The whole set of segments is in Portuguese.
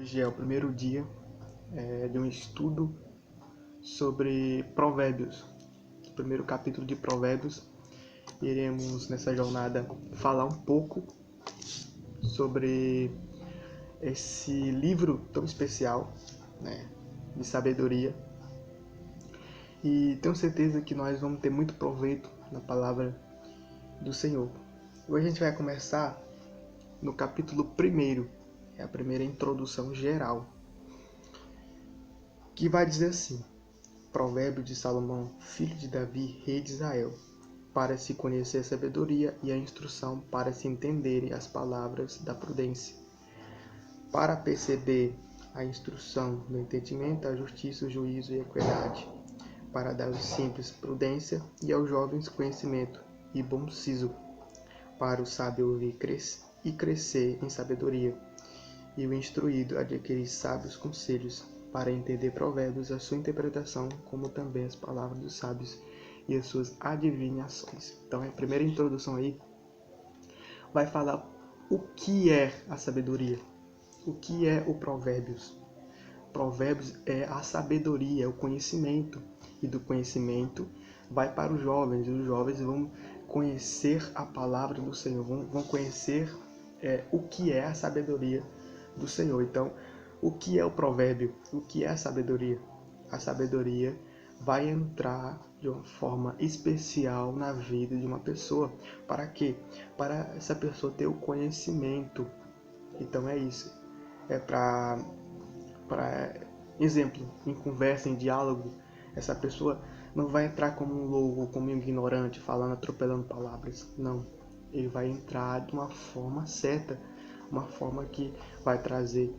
Hoje é o primeiro dia de um estudo sobre Provérbios, o primeiro capítulo de Provérbios. Iremos nessa jornada falar um pouco sobre esse livro tão especial, né, de sabedoria. E tenho certeza que nós vamos ter muito proveito na palavra do Senhor. Hoje a gente vai começar no capítulo 1, é a primeira introdução geral, que vai dizer assim: Provérbio de Salomão, filho de Davi, rei de Israel, para se conhecer a sabedoria e a instrução, para se entenderem as palavras da prudência, para perceber a instrução do entendimento, a justiça, o juízo e a equidade, para dar aos simples prudência e aos jovens conhecimento e bom siso, para o sábio ouvir e crescer em sabedoria, e o instruído adquirir sábios conselhos, para entender provérbios, a sua interpretação, como também as palavras dos sábios e as suas adivinhações. Então, a primeira introdução aí vai falar o que é a sabedoria, o que é o provérbios. Provérbios é a sabedoria, é o conhecimento, e do conhecimento vai para os jovens, e os jovens vão conhecer a palavra do Senhor, vão conhecer o que é a sabedoria do Senhor. Então, o que é o provérbio? O que é a sabedoria? A sabedoria vai entrar de uma forma especial na vida de uma pessoa. Para quê? Para essa pessoa ter o conhecimento. Então é isso. É para exemplo, em conversa, em diálogo, essa pessoa não vai entrar como um louco, como um ignorante, falando, atropelando palavras. Não. Ele vai entrar de uma forma certa, uma forma que vai trazer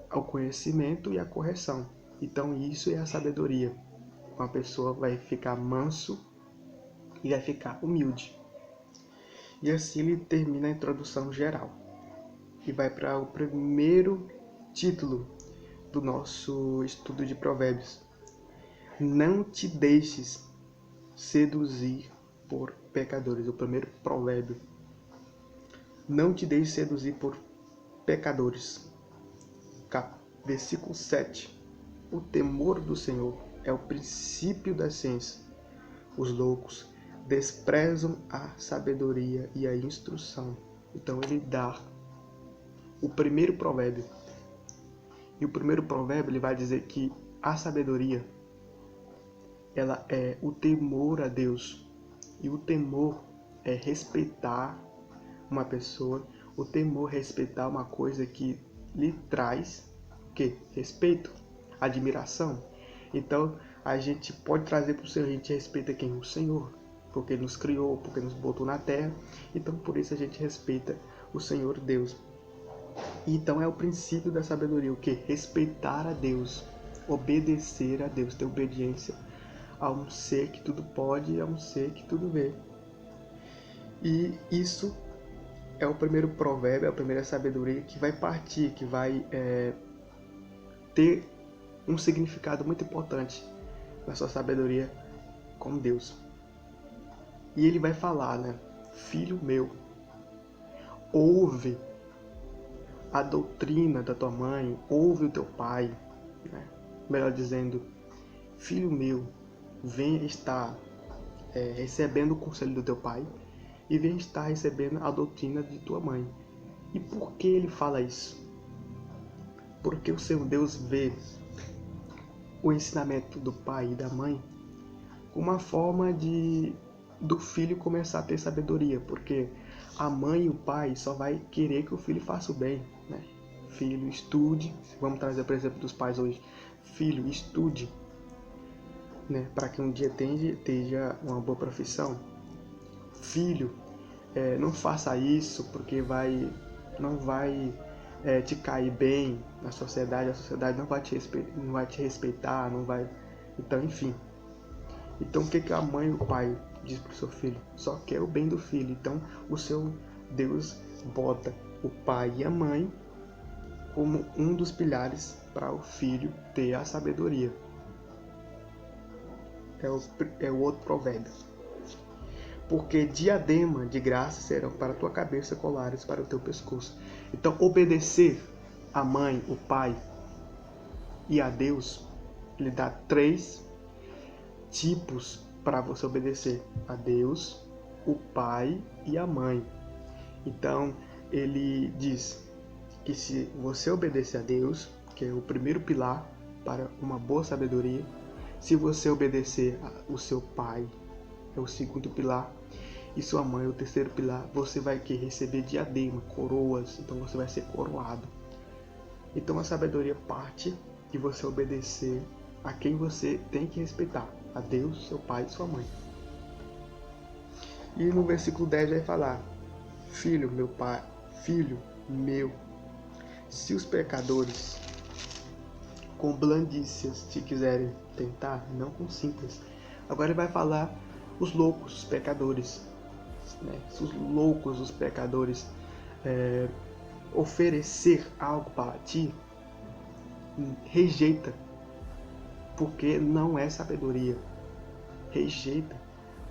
ao conhecimento e à correção. Então isso é a sabedoria. Uma pessoa vai ficar manso e vai ficar humilde. E assim ele termina a introdução geral. E vai para o primeiro título do nosso estudo de Provérbios. Não te deixes seduzir por pecadores. O primeiro provérbio. Não te deixes seduzir por pecadores. Versículo 7. O temor do Senhor é o princípio da ciência. Os loucos desprezam a sabedoria e a instrução. Então ele dá o primeiro provérbio. E o primeiro provérbio ele vai dizer que a sabedoria ela é o temor a Deus. E o temor é respeitar uma pessoa. O temor é respeitar uma coisa que lhe traz o quê? Respeito, admiração. Então a gente pode trazer para o Senhor, a gente respeita quem? O Senhor, porque Ele nos criou, porque nos botou na terra. Então por isso a gente respeita o Senhor Deus. Então é o princípio da sabedoria, o que? Respeitar a Deus, obedecer a Deus, ter obediência a um ser que tudo pode e a um ser que tudo vê. E isso é o primeiro provérbio, é a primeira sabedoria que vai partir, que vai ter um significado muito importante na sua sabedoria com Deus. E ele vai falar, né? Filho meu, ouve a doutrina da tua mãe, ouve o teu pai, né? Melhor dizendo, filho meu, vem estar recebendo o conselho do teu pai e vem estar recebendo a doutrina de tua mãe. E por que ele fala isso? Porque o Senhor Deus vê o ensinamento do pai e da mãe como uma forma do filho começar a ter sabedoria, porque a mãe e o pai só vai querer que o filho faça o bem, né? Filho, estude. Vamos trazer, por exemplo, dos pais hoje. Filho, estude, né? Para que um dia tenha uma boa profissão. Filho, não faça isso porque não vai te cair bem na sociedade. A sociedade não vai te respeitar, não vai. Então, enfim. Então, o que a mãe e o pai diz para o seu filho? Só quer o bem do filho. Então, o seu Deus bota o pai e a mãe como um dos pilares para o filho ter a sabedoria. É o outro provérbio. Porque diadema de graça serão para a tua cabeça, colares para o teu pescoço. Então, obedecer a mãe, o pai e a Deus, ele dá 3 tipos para você obedecer: a Deus, o pai e a mãe. Então, ele diz que se você obedecer a Deus, que é o primeiro pilar para uma boa sabedoria, se você obedecer o seu pai, é o segundo pilar, e sua mãe é o terceiro pilar, você vai receber diadema, coroas, então você vai ser coroado. Então a sabedoria parte de você obedecer a quem você tem que respeitar: a Deus, seu pai e sua mãe. E no versículo 10 vai falar: filho meu, se os pecadores com blandícias te quiserem tentar, não com simples. Agora ele vai falar os loucos, os pecadores, né? Se os loucos, os pecadores oferecer algo para ti, rejeita, porque não é sabedoria. Rejeita,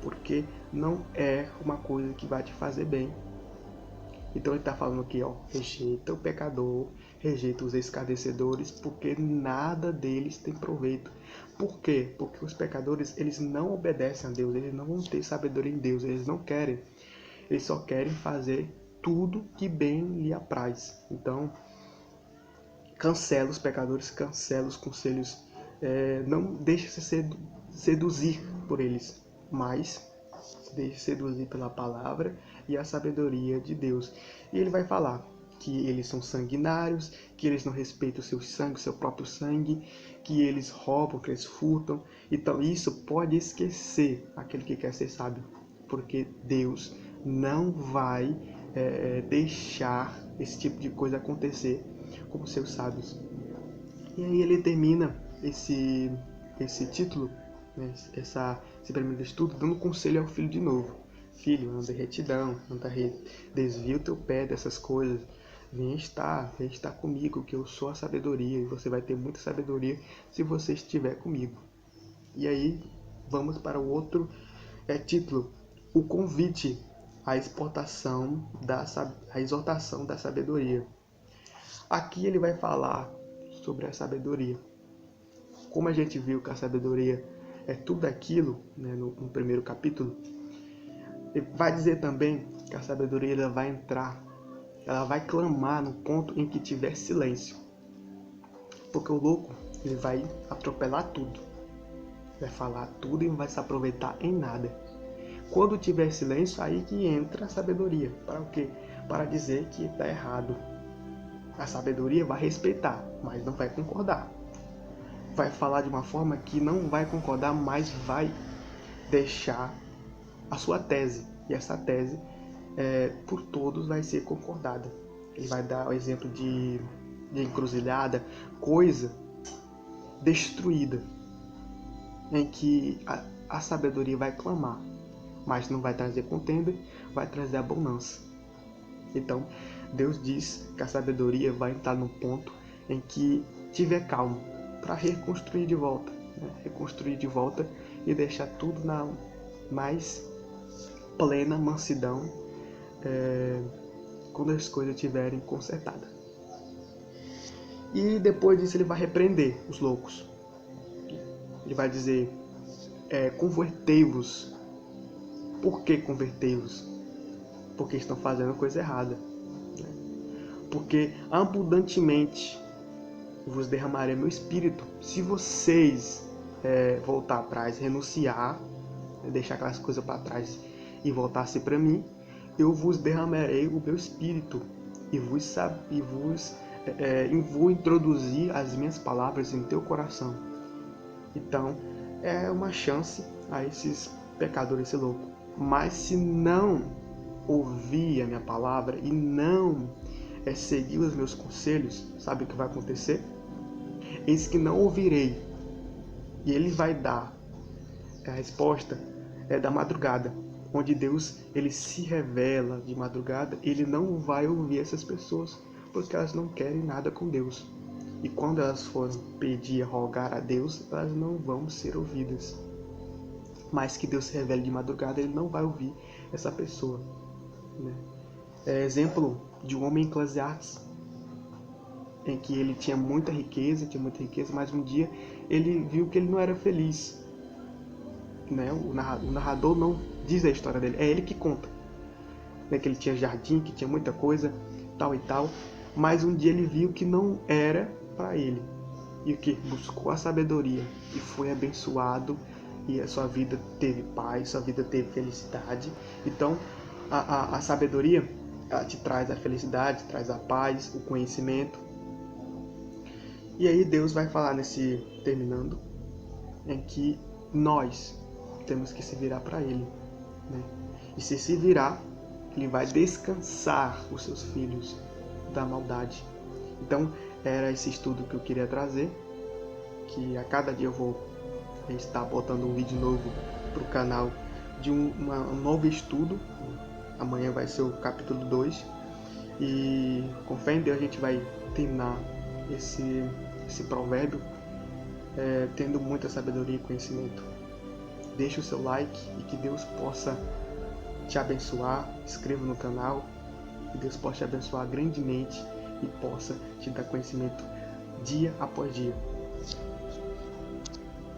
porque não é uma coisa que vai te fazer bem. Então ele está falando aqui, rejeita o pecador, rejeita os escarnecedores, porque nada deles tem proveito. Por quê? Porque os pecadores, eles não obedecem a Deus, eles não vão ter sabedoria em Deus, eles não querem. Eles só querem fazer tudo que bem lhe apraz. Então, cancela os pecadores, cancela os conselhos, não deixe se seduzir por eles, mas se deixe seduzir pela palavra e a sabedoria de Deus. E ele vai falar que eles são sanguinários, que eles não respeitam o seu sangue, o seu próprio sangue, que eles roubam, que eles furtam. Então isso pode esquecer aquele que quer ser sábio, porque Deus não vai deixar esse tipo de coisa acontecer com os seus sábios. E aí ele termina esse título, né, esse primeiro estudo, dando conselho ao filho de novo. Filho, anda em retidão, desvia o teu pé dessas coisas, vem estar comigo, que eu sou a sabedoria, e você vai ter muita sabedoria se você estiver comigo. E aí vamos para o outro título, o convite à exortação da sabedoria. Aqui ele vai falar sobre a sabedoria. Como a gente viu que a sabedoria é tudo aquilo, né, no primeiro capítulo, ele vai dizer também que a sabedoria ela vai clamar no ponto em que tiver silêncio. Porque o louco, ele vai atropelar tudo, vai falar tudo e não vai se aproveitar em nada. Quando tiver silêncio, aí que entra a sabedoria. Para o quê? Para dizer que está errado. A sabedoria vai respeitar, mas não vai concordar. Vai falar de uma forma que não vai concordar, mas vai deixar a sua tese. E essa tese, por todos, vai ser concordada. Ele vai dar o exemplo de encruzilhada, coisa destruída, em que a sabedoria vai clamar, mas não vai trazer contenda, vai trazer abundância. Então, Deus diz que a sabedoria vai estar no ponto em que tiver calmo, para reconstruir de volta, né? Reconstruir de volta e deixar tudo na mais plena mansidão, quando as coisas estiverem consertadas. E depois disso ele vai repreender os loucos. Ele vai dizer, convertei-vos. Por que convertei-vos? Porque estão fazendo coisa errada. Porque abundantemente vos derramarei meu espírito. Se vocês voltar atrás, renunciar, deixar aquelas coisas para trás e voltar-se para mim, eu vos derramarei o meu espírito e vou introduzir as minhas palavras em teu coração. Então, é uma chance a esses pecadores, esse louco. Mas se não ouvir a minha palavra e não seguir os meus conselhos, sabe o que vai acontecer? Eis que não ouvirei. E ele vai dar a resposta da madrugada, onde Deus ele se revela de madrugada. Ele não vai ouvir essas pessoas, porque elas não querem nada com Deus. E quando elas forem pedir, rogar a Deus, elas não vão ser ouvidas. Mas que Deus se revele de madrugada, ele não vai ouvir essa pessoa, né? Exemplo de um homem em Eclesiastes. em que ele tinha muita riqueza, mas um dia ele viu que ele não era feliz. Né? O narrador não diz a história dele, é ele que conta. Né? Que ele tinha jardim, que tinha muita coisa, tal e tal, mas um dia ele viu que não era para ele. E o que? Buscou a sabedoria e foi abençoado, e a sua vida teve paz, sua vida teve felicidade. Então, a sabedoria, ela te traz a felicidade, traz a paz, o conhecimento. E aí Deus vai falar terminando, em que nós temos que se virar para Ele. Né? E se virar, Ele vai descansar os seus filhos da maldade. Então, era esse estudo que eu queria trazer, que a cada dia eu vou estar botando um vídeo novo para o canal de um novo estudo. Amanhã vai ser o capítulo 2. E com fé em Deus a gente vai terminar esse provérbio tendo muita sabedoria e conhecimento. Deixe o seu like e que Deus possa te abençoar. Inscreva no canal, que Deus possa te abençoar grandemente e possa te dar conhecimento dia após dia.